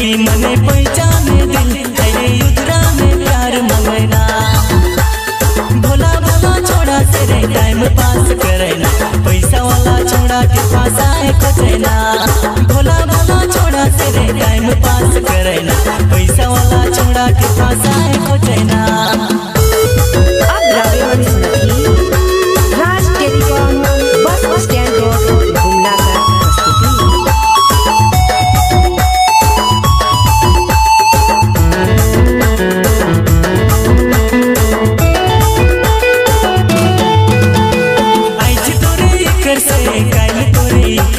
छोड़ी मने पहचाने दिल तेरे युद्रा में प्यार मंगना। भोला भोला छोड़ा तेरे टाइम पास करना, पैसा वाला छोड़ा के पास आए खोजना। भोला भोला छोड़ा तेरे टाइम पास करना, पैसा वाला छोड़ा के पास आए खोजना। Raj telecom bus stand road Gumla का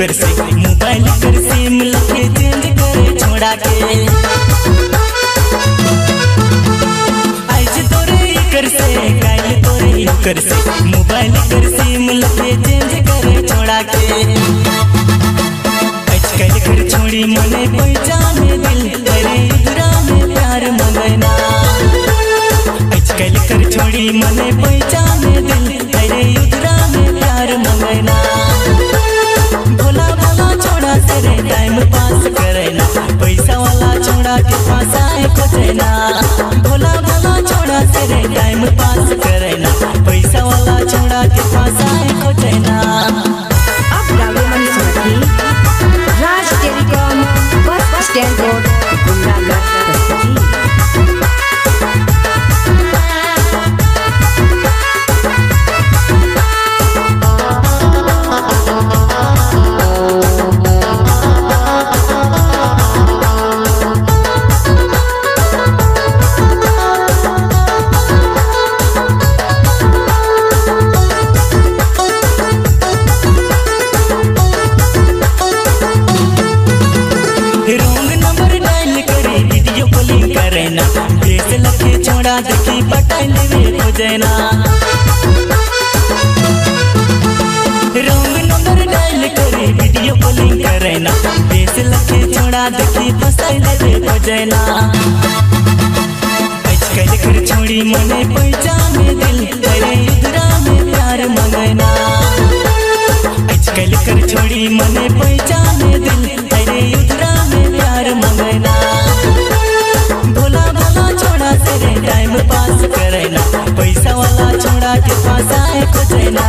कर से मोबाइल कर सिम लगे चेंज करे छोड़ा के। आज तोरे कर से काल तोरे कर से मोबाइल कर सिम लगे चेंज करे छोड़ा के। आजकल कर छोड़ी मने पहचाने दिल तेरे युद्रा में प्यार मंगना। आजकल कर छोड़ी मने पहचाने दिल तेरे युद्रा में प्यार मंगना। तेरे टाइम पास करना, पैसा वाला छोड़ा के पास आए खोजना। भोला भोला छोड़ा तेरे टाइम पास करना, पैसा वाला छोड़ा के पास आए खोजना। अब Raj telecom bus stand road Gumla का छोड़ा देखी पटाइल में खोजना। रंग नंबर डायल करे वीडियो कॉलिंग करना, बेस लखे छोड़ा देखी फसाइल में खोजना। आजकल कर छोड़ी मने पहचाने दिल तेरे युद्रा में प्यार मंगना। आजकल कर छोड़ी मने पहचाने दिल तेरे युद्रा में प्यार मंगना। भोला भोला छोड़ा तेरे टाइम पास करना, पैसा वाला छोड़ा के पास आए खोजना।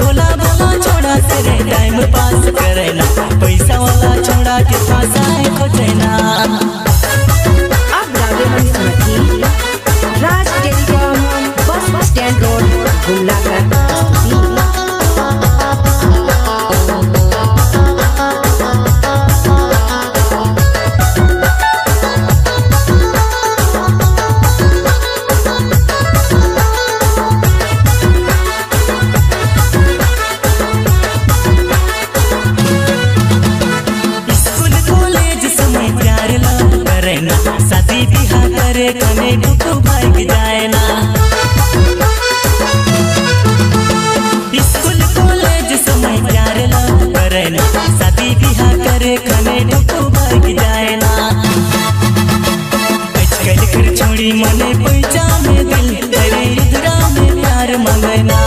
भोला भोला छोड़ा तेरे टाइम पास करना, पैसा वाला छोड़ा के पास आए खोजना। अब Raj telecom bus stand road Gumla का शादी बिहा करे कने दुख भाग जाए ना। स्कूल कॉलेज समय प्यार लव करे ना, शादी बिहा करे कने दुख भाग जाए ना। आजकल कर छोड़ी मने पहचाने दिल तेरे युद्रा में प्यार मंगना।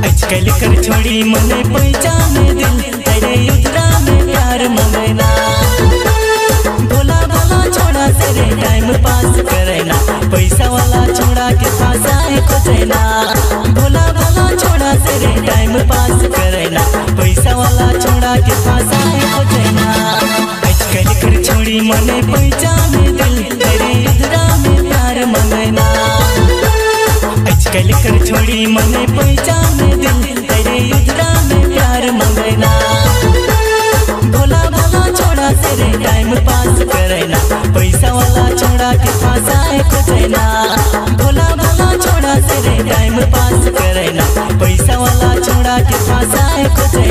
आजकल कर छोड़ी मने पहचाने दिल तेरे युद्रा में प्यार मंगना। तेरे टाइम पास करना, पैसा वाला छोड़ा के पास आए खोजना। भोला भोला छोड़ा तेरे टाइम पास करना, पैसा वाला छोड़ा के पास आए खोजना। आजकल कर छोड़ी मने पहचाने दिल तेरे युद्रा में प्यार मंगना। आजकल कर छोड़ी मने पहचाने दिल तेरे युद्रा में प्यार मंगना। भोला भोला छोड़ा तेरे टाइम पास करना, पैसा वाला छोड़ा के पास आए खोजना। भोला भोला छोड़ा तेरे टाइम पास करना, पैसा वाला छोड़ा के पास आए खोजना।